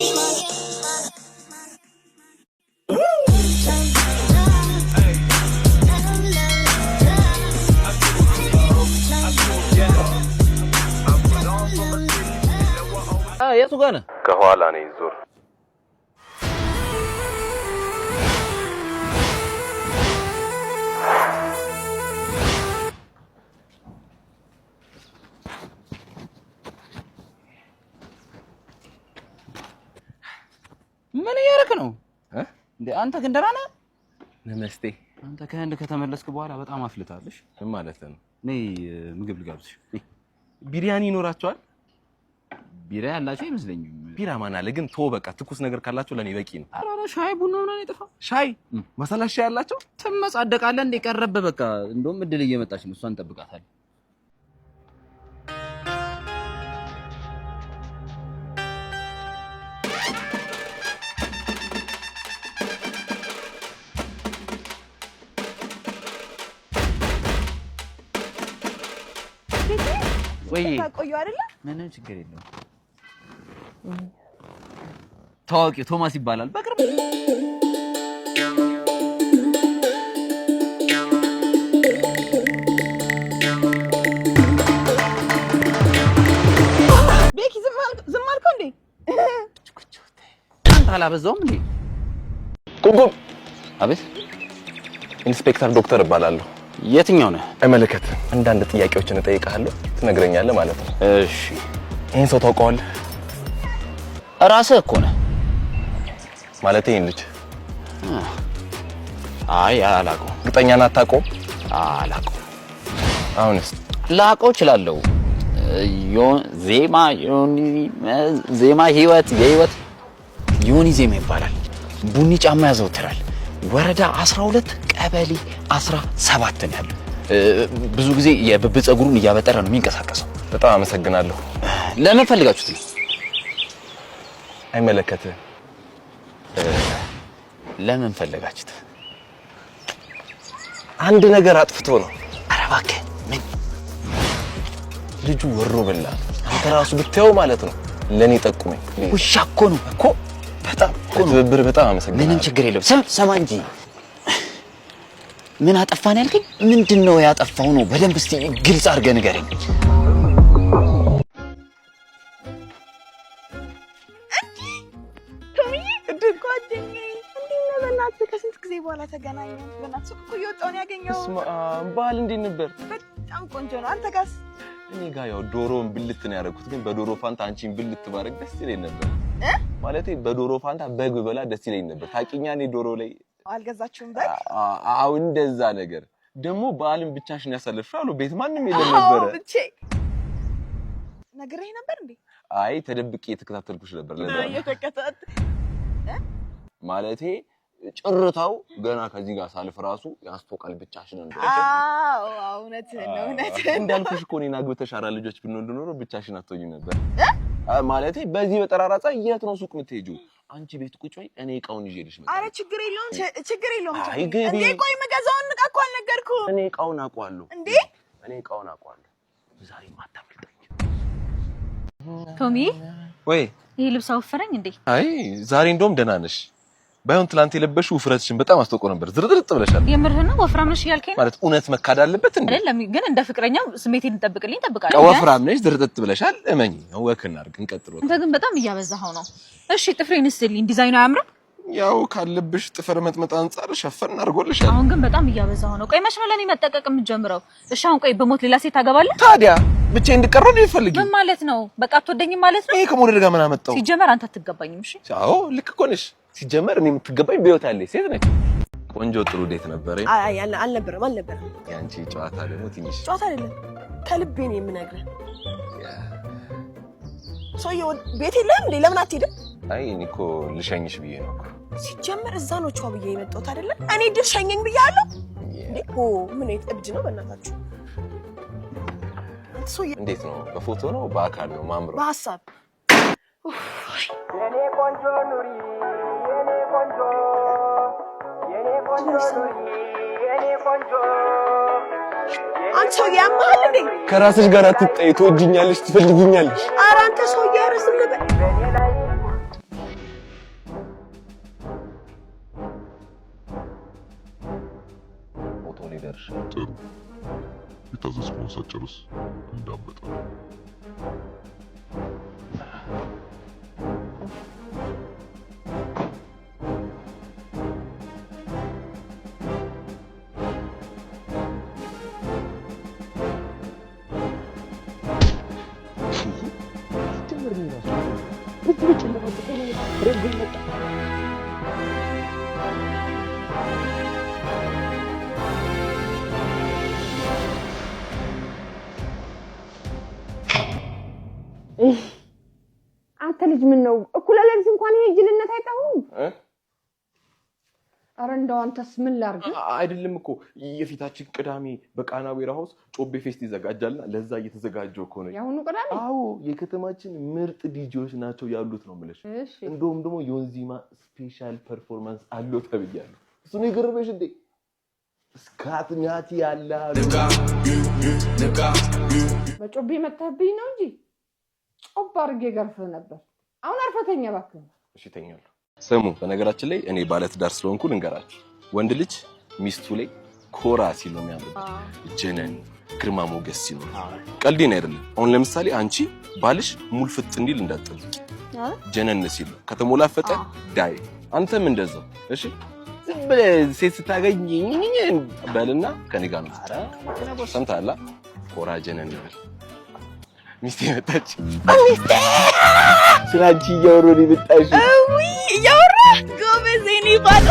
የቱ ጋር ነህ? ከኋላ ነኝ ዞር። ምን እያደረክ ነው እንዴ? አንተ ግን ደህና ነህ? ነመስቴ። አንተ ከህንድ ከተመለስክ በኋላ በጣም አፍልታለሽ። ምን ማለት ነው? ነይ ምግብ ልጋብዝሽ። ቢሪያኒ ይኖራቸዋል? ቢራ ያላችሁ አይመስለኝም። ቢራ ማን አለ ግን? ተው በቃ ትኩስ ነገር ካላችሁ ለኔ በቂ ነው። ኧረ ሻይ ቡና ምናምን ይጠፋ። ሻይ መሰላ ሻይ ያላችሁ ትመጻደቃለህ እንዴ? ቀረበ በቃ። እንደውም እድል እየመጣች ነው፣ እሷን እንጠብቃታለን። ወይ ታቆዩ አይደለ? ምንም ችግር የለውም። ታዋቂው ቶማስ ይባላል። በቅርብ ቤኪ ዝም አልከው እንዴ? አንተ አላበዛውም እንዴ? ቁምቁም። አቤት። ኢንስፔክተር ዶክተር እባላለሁ። የትኛው ነህ? አይመለከትም። አንዳንድ ጥያቄዎችን እጠይቅሃለሁ፣ ትነግረኛለህ ማለት ነው። እሺ። ይሄን ሰው ታውቀዋለህ? ራስህ እኮ ነህ ማለት ይሄን ልጅ? አይ አላውቀውም። እርግጠኛ ነህ አታውቀውም? አላውቀውም። አሁንስ? ላውቀው እችላለሁ። ዜማ ህይወት ዮኒ ዜማ ይባላል። ቡኒ ጫማ ያዘወትራል። ወረዳ 12 ቀበሌ 17 ነው ያለው። ብዙ ጊዜ የብብት ጸጉሩን እያበጠረ ነው የሚንቀሳቀሰው። በጣም አመሰግናለሁ። ለምን ፈልጋችሁት ነው? አይመለከትም። ለምን ፈልጋችሁት? አንድ ነገር አጥፍቶ ነው። ኧረ እባክህ ምን? ልጁ ወሮ በላ። አንተ ራሱ ብታየው ማለት ነው። ለኔ ጠቁመኝ። ውሻ እኮ ነው እኮ። በጣም ትብብር በጣም አመሰግናለሁ። ምንም ችግር የለውም። ሰማ እንጂ ምን አጠፋን ያልከኝ? ምንድነው ያጠፋው ነው? በደንብ እስቲ ግልጽ አድርገህ ንገረኝ። ከስንት ጊዜ በኋላ ተገናኘን። በእናትህ እኮ እየወጣሁ ነው ያገኘሁት። በዓል እንዴት ነበር? በጣም ቆንጆ ነው። አንተ ጋርስ? እኔ ጋር ያው ዶሮን ብልት ነው ያደረኩት፣ ግን በዶሮ ፋንታ አንቺን ብልት ባረግ ደስ ይለኝ ነበር። ማለቴ በዶሮ ፋንታ በግ በላ ደስ ይለኝ ነበር። ታውቂኛ እኔ ዶሮ ላይ አልገዛችሁም በግ? አዎ እንደዛ ነገር። ደግሞ በዓልን ብቻሽን ያሳለፍሽው አሉ ቤት ማንም የለም ነበር። አዎ ብቻ ነግሬህ ነበር እንዴ? አይ ተደብቄ የተከታተልኩሽ ነበር። ማለቴ ጭርታው ገና ከዚህ ጋር ሳልፍ ራሱ ያስቶቃል ብቻሽን እንደሆነ። አዎ እውነትህን ነው። እንዳልኩሽ እኮ እኔን አግብተሽ አራት ልጆች ብንወልድ ኖሮ ብቻሽን አትሆኚም ነበር። ማለቴ በዚህ በጠራራ ፀሐይ የት ነው ሱቅ የምትሄጂው? አንቺ ቤት ቁጭ በይ፣ እኔ እቃውን ይዤልሽ መጣሁ። ኧረ ችግር የለውም አይ ግቢ። እንዴ ቆይ የምገዛውን ዕቃ እኮ አልነገርኩህም። እኔ እቃውን አውቀዋለሁ እንዴ። እኔ እቃውን አውቀዋለሁ። ዛሬ ማታመልጠኝ። ቶሚ ወይ ይሄ ልብስ አወፈረኝ እንዴ? አይ ዛሬ እንደውም ደህና ነሽ። ባይሆን ትላንት የለበሽው ውፍረትሽን በጣም አስተውቆ ነበር። ዝርጥርጥ ብለሻል። የምርህን ነው? ወፍራም ነሽ እያልከኝ ነው? ማለት እውነት መካድ አለበት እንዴ? አይደለም ግን እንደ ፍቅረኛው ስሜቴን እንጠብቅልኝ ጠብቃለሁ። ወፍራም ነሽ፣ ዝርጥርጥ ብለሻል። እመኚ። ወክ እናድርግ፣ እንቀጥል። አንተ ግን በጣም እያበዛኸው ነው። እሺ ጥፍሬን እስልኝ። ዲዛይኑ አያምርም? ያው ካለብሽ ጥፍር መጥመጥ አንፃር ሸፈን አድርጎልሻል። አሁን ግን በጣም እያበዛኸው ነው። ቆይ መች ነው ለኔ መጠቀቅ የምትጀምረው? እሺ አሁን ቆይ በሞት ሌላ ሴት ታገባለህ? ታዲያ ብቻዬን እንድቀረው ነው የምትፈልጊው? ምን ማለት ነው? በቃ አትወደኝም ማለት ነው? ይሄ ከሞዴል ጋር ምን አመጣው? ሲጀመር አንተ አትገባኝም። እሺ አዎ ልክ እኮ ነሽ። ሲጀመር እኔ የምትገባኝ በህይወት ያለኝ ሴት ነች። ቆንጆ ጥሩ ዴት ነበረ። አይ አልነበረም። ያንቺ ጨዋታ ደግሞ ትንሽ ጨዋታ አይደለም፣ ከልቤ ነው የምነግርህ። ሰውዬው ቤት የለህም እንዴ? ለምን አትሄድም? አይ እኔ እኮ ልሸኝሽ ብዬ ነው እኮ። ሲጀመር እዛ ነው ቻው ብዬ የመጣሁት አይደለ? እኔ ድር ሸኘኝ ብያለሁ እንዴ? ምን እብድ ነው በእናታችሁ? አንተ ሰውዬ እንዴት ነው? በፎቶ ነው በአካል ነው ማምሮ? በሐሳብ የኔ ቆንጆ ኑሪ የኔ ቆንጆ ኑሪ የኔ ቆንጆ። አንተ ሰውዬ ያማል እንዴ? ከራስሽ ጋር አትጣይ። ትወጂኛለሽ፣ ትፈልጊኛለሽ። ኧረ አንተ ሰውዬ አረስም ነበር። ጨርሻለሁ። ጥሩ የታዘዝከውን ሳትጨርስ እንዳመጣ አንተ ልጅ ምን ነው እኩለ ሌሊት እንኳን ይሄ ጅልነት አይጣሁም አረ እንደው አንተስ ምን ላርግ አይደለም እኮ የፊታችን ቅዳሜ በቃና ዌራ ሃውስ ጮቤ ፌስት ይዘጋጃልና ለዛ እየተዘጋጀው እኮ ነው ያሁኑ ቅዳሜ አዎ የከተማችን ምርጥ ዲጂዎች ናቸው ያሉት ነው ማለት እሺ እንደውም ደግሞ ዮንዚማ ስፔሻል ፐርፎርማንስ አለው ተብያለሁ እሱ ነው የገረመሽ እንዴ ስካት ናቲ ያላ በጮቤ መጣብኝ ነው እንጂ ጮባ አርጌ ገርፈ ነበር አሁን አርፈተኛ ባክህ እሺ ተኛለሁ ስሙ በነገራችን ላይ እኔ ባለትዳር ስለሆንኩ ልንገራችሁ ወንድ ልጅ ሚስቱ ላይ ኮራ ሲል ነው የሚያምርበት ጀነን ግርማ ሞገስ ሲል ቀልዴን አይደለም አሁን ለምሳሌ አንቺ ባልሽ ሙልፍጥ እንዲል እንዳትጠብቂ ጀነን ሲል ከተሞላፈጠ ዳይ አንተም እንደዛው እሺ ዝም ብለህ ሴት ስታገኝ በልና ከኔ ጋር ነው ሰምታላ ኮራ ጀነን ይበል ሚስቴ መጣች ሚስቴ ስላንቺ እያወራሁ ነው የመጣሽ እያወራ ጎበዝ የኔ ባል